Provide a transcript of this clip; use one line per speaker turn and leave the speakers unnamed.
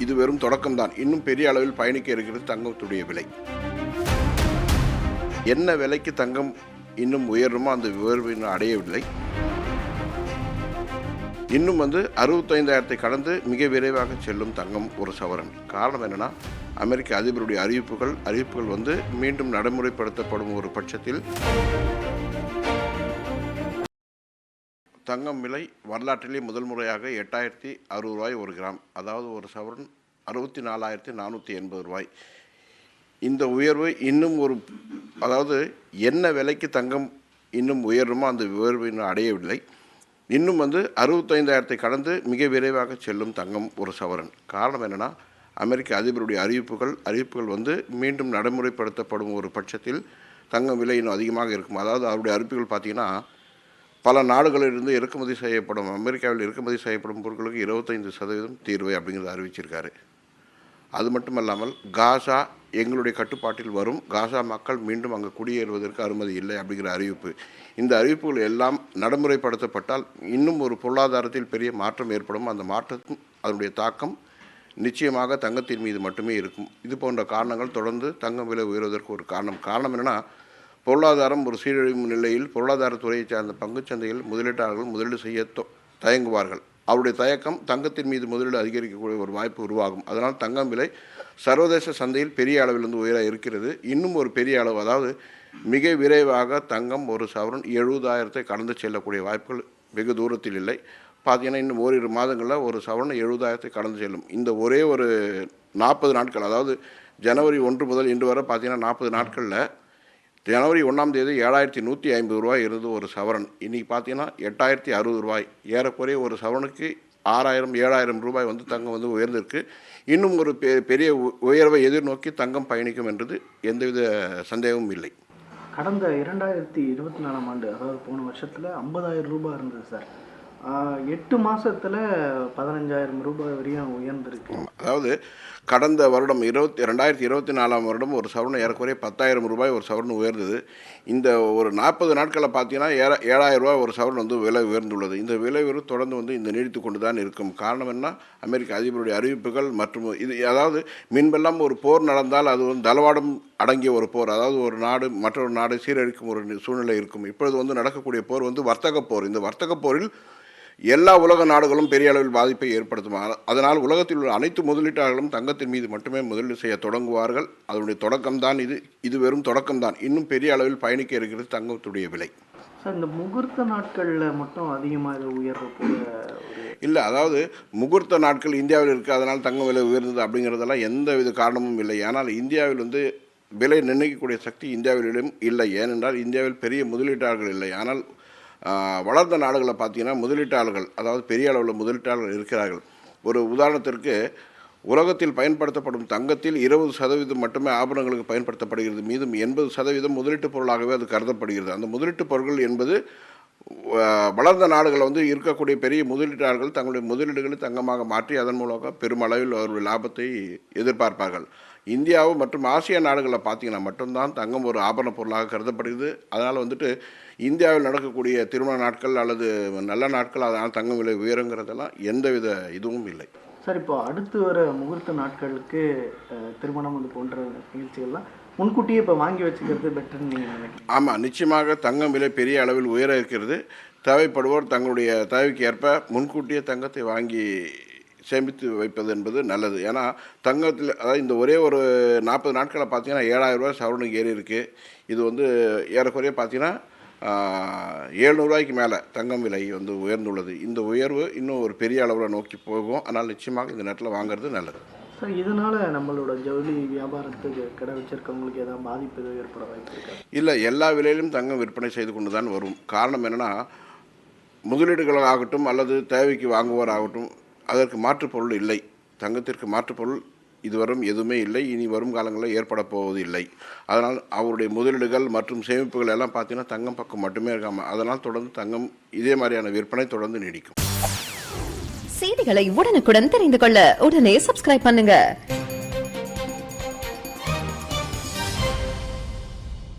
இது வெறும் தொடக்கம்தான். இன்னும் பெரிய அளவில் பயணிக்க இருக்கிறது தங்கத்துடைய விலை. என்ன விலைக்கு தங்கம் இன்னும் உயருமோ அந்த உயர்வு இன்னும் அடையவில்லை. இன்னும் 65,000 கடந்து மிக விரைவாக செல்லும் தங்கம் ஒரு சவரன். காரணம் என்னன்னா, அமெரிக்க அதிபருடைய அறிவிப்புகள் மீண்டும் நடைமுறைப்படுத்தப்படும் ஒரு பட்சத்தில் தங்கம் விலை வரலாற்றிலே முதல் முறையாக 8,060 ரூபாய் ஒரு கிராம், அதாவது ஒரு சவரன் 64,480 ரூபாய். இந்த உயர்வு இன்னும் என்ன விலைக்கு தங்கம் இன்னும் உயருமோ அந்த உயர்வு இன்னும் அடையவில்லை. இன்னும் 65,000 கடந்து மிக விரைவாக செல்லும் தங்கம் ஒரு சவரன். காரணம் என்னன்னா, அமெரிக்க அதிபருடைய அறிவிப்புகள் மீண்டும் நடைமுறைப்படுத்தப்படும் ஒரு பட்சத்தில் தங்கம் விலை இன்னும் அதிகமாக இருக்கும். அதாவது அவருடைய அறிவிப்புகள் பார்த்தீங்கன்னா, பல நாடுகளிலிருந்து அமெரிக்காவில் இறக்குமதி செய்யப்படும் பொருட்களுக்கு 25% தீர்வை அப்படிங்கிறத அறிவிச்சிருக்காரு. அது மட்டுமல்லாமல் காசா எங்களுடைய கட்டுப்பாட்டில் வரும், காசா மக்கள் மீண்டும் அங்கே குடியேறுவதற்கு அனுமதி இல்லை அப்படிங்கிற அறிவிப்பு. இந்த அறிவிப்புகள் எல்லாம் நடைமுறைப்படுத்தப்பட்டால் இன்னும் ஒரு பொருளாதாரத்தில் பெரிய மாற்றம் ஏற்படும். அந்த மாற்றத்தின் அதனுடைய தாக்கம் நிச்சயமாக தங்கத்தின் மீது மட்டுமே இருக்கும். இது போன்ற காரணங்கள் தொடர்ந்து தங்கம் விலை உயர்வதற்கு ஒரு காரணம் என்னென்னா, பொருளாதாரம் ஒரு சீரழிவு நிலையில் பொருளாதாரத்துறையை சார்ந்த பங்குச்சந்தையில் முதலீட்டாளர்கள் முதலீடு செய்ய தயங்குவார்கள். அவருடைய தயக்கம் தங்கத்தின் மீது முதலீடு அதிகரிக்கக்கூடிய ஒரு வாய்ப்பு உருவாகும். அதனால் தங்கம் விலை சர்வதேச சந்தையில் பெரிய அளவில் உயர இருக்கிறது. இன்னும் ஒரு பெரிய அளவு, அதாவது மிக விரைவாக தங்கம் ஒரு சவரன் 70,000 கடந்து செல்லக்கூடிய வாய்ப்புகள் வெகு தூரத்தில் இல்லை. பார்த்தீங்கன்னா, இன்னும் ஓரிரு மாதங்களில் ஒரு சவரன் 70,000 கடந்து செல்லும். இந்த ஒரே ஒரு 40 நாட்கள், அதாவது ஜனவரி 1 முதல் இன்று வரை பார்த்தீங்கன்னா 40 நாட்களில் ஜனவரி 1ஆம் தேதி 7,150 ரூபாய் இருந்தது ஒரு சவரன். இன்றைக்கி பார்த்தீங்கன்னா 8,060 ரூபாய். ஏறக்குறைய ஒரு சவரனுக்கு 6,000-7,000 ரூபாய் தங்கம் உயர்ந்திருக்கு. இன்னும் ஒரு பெரிய உயர்வை எதிர்நோக்கி தங்கம் பயணிக்கும் என்றது எந்தவித சந்தேகமும் இல்லை.
கடந்த 2024ஆம் ஆண்டு, அதாவது போன வருஷத்தில் 50,000 ரூபாய் இருந்தது சார். 8 மாதத்தில் 15,000 ரூபாய் வரையும் உயர்ந்திருக்கு.
அதாவது கடந்த வருடம் 2024ஆம் வருடம் ஒரு சவரன் ஏறக்குறைய 10,000 ரூபாய் ஒரு சவரன் உயர்ந்தது. இந்த ஒரு 40 நாட்களில் பார்த்தீங்கன்னா 7,000 ரூபாய் ஒரு சவரன் விலை உயர்ந்துள்ளது. இந்த விலை உயர்வு தொடர்ந்து இந்த நீடித்து கொண்டு தான் இருக்கும். காரணம் என்ன, அமெரிக்க அதிபருடைய அறிவிப்புகள் மற்றும் இது, அதாவது முன்பெல்லாம் ஒரு போர் நடந்தால் அது தளவாடம் அடங்கிய ஒரு போர், அதாவது ஒரு நாடு மற்றொரு நாடு சீரழிக்கும் ஒரு சூழ்நிலை இருக்கும். இப்பொழுது நடக்கக்கூடிய போர் வர்த்தக போர். இந்த வர்த்தக போரில் எல்லா உலக நாடுகளும் பெரிய அளவில் பாதிப்பை ஏற்படுத்தும். அதனால் உலகத்தில் உள்ள அனைத்து முதலீட்டாளர்களும் தங்கத்தின் மீது மட்டுமே முதலீடு செய்ய தொடங்குவார்கள். அதனுடைய தொடக்கம்தான் இது வெறும் தொடக்கம்தான். இன்னும் பெரிய அளவில் பயணிக்க இருக்கிறது தங்கத்துடைய விலை.
சார், இந்த முகூர்த்த நாட்களில் மட்டும் அதிகமாக உயர்வு
இல்லை, அதாவது முகூர்த்த நாட்கள் இந்தியாவில் இருக்குது, அதனால் தங்கம் விலை உயர்ந்தது அப்படிங்கிறதெல்லாம் எந்த வித காரணமும் இல்லை. ஆனால் இந்தியாவில் விலை நிர்ணயிக்கக்கூடிய சக்தி இந்தியாவிலும் இல்லை. ஏனென்றால் இந்தியாவில் பெரிய முதலீட்டாளர்கள் இல்லை. ஆனால் வளர்ந்த நாடுகளை பார்த்தீங்கன்னா முதலீட்டாளர்கள், அதாவது பெரிய அளவில் முதலீட்டாளர்கள் இருக்கிறார்கள். ஒரு உதாரணத்திற்கு, உலகத்தில் பயன்படுத்தப்படும் தங்கத்தில் 20% மட்டுமே ஆபரணங்களுக்கு பயன்படுத்தப்படுகிறது. மீதும் 80% முதலீட்டு பொருளாகவே அது கருதப்படுகிறது. அந்த முதலீட்டு பொருட்கள் என்பது வளர்ந்த நாடுகள் இருக்கக்கூடிய பெரிய முதலீட்டாளர்கள் தங்களுடைய முதலீடுகளை தங்கமாக மாற்றி அதன் மூலமாக பெருமளவில் அவருடைய லாபத்தை எதிர்பார்ப்பார்கள். இந்தியாவு மற்றும் ஆசிய நாடுகளில் பார்த்தீங்கன்னா மட்டும்தான் தங்கம் ஒரு ஆபரண பொருளாக கருதப்படுகிறது. அதனால் இந்தியாவில் நடக்கக்கூடிய திருமண நாட்கள் அல்லது நல்ல நாட்கள் அதனால் தங்கம் விலை உயருங்கிறதெல்லாம் எந்தவித இதுவும் இல்லை.
சார், இப்போ அடுத்து வர முகூர்த்த நாட்களுக்கு திருமணம் போன்ற நிகழ்ச்சிகள்லாம் முன்கூட்டியே இப்போ வாங்கி வச்சுக்கிறது பெட்டர்னு நீங்கள் நினைக்கிறீங்க?
ஆமாம், நிச்சயமாக தங்கம் விலை பெரிய அளவில் உயர இருக்கிறது. தேவைப்படுவோர் தங்களுடைய தேவைக்கு ஏற்ப முன்கூட்டியே தங்கத்தை வாங்கி சேமித்து வைப்பது என்பது நல்லது. ஏன்னா தங்கத்தில், அதாவது இந்த ஒரே ஒரு 40 நாட்களை பார்த்தீங்கன்னா 7,000 ரூபாய் சவரனுக்கு ஏறி இருக்குது. இது ஏறக்குறைய பார்த்தீங்கன்னா 700 ரூபாய்க்கு மேலே தங்கம் விலை உயர்ந்துள்ளது. இந்த உயர்வு இன்னும் ஒரு பெரிய அளவில் நோக்கி போகும். ஆனால் நிச்சயமாக இந்த நேரத்தில் வாங்குறது நல்லது.
சார், இதனால் நம்மளோட ஜவுளி வியாபாரத்துக்கு கடை வச்சிருக்கவங்களுக்கு ஏதாவது பாதிப்பு எதுவும் ஏற்பட வாய்ப்பு இருக்கா?
இல்லை, எல்லா விலையிலும் தங்கம் விற்பனை செய்து கொண்டு தான் வரும். காரணம் என்னென்னா, முதலீடுகளாகட்டும் அல்லது தேவைக்கு வாங்குவோர் ஆகட்டும், அதற்கு மாற்றுப்பொருள் இல்லை. தங்கத்திற்கு மாற்றுப்பொருள் இதுவரும் எதுவுமே இல்லை, இனி வரும் காலங்களில் ஏற்பட போவது இல்லை. அதனால் அவருடைய முதலீடுகள் மற்றும் சேமிப்புகள் எல்லாம் பார்த்தீங்கன்னா தங்கம் பக்கம் மட்டுமே இருக்காமல், அதனால் தொடர்ந்து தங்கம் இதே மாதிரியான விற்பனை தொடர்ந்து நீடிக்கும்.
செய்திகளை உடனுக்குடன் தெரிந்து கொள்ள உடனே சப்ஸ்கிரைப் பண்ணுங்க.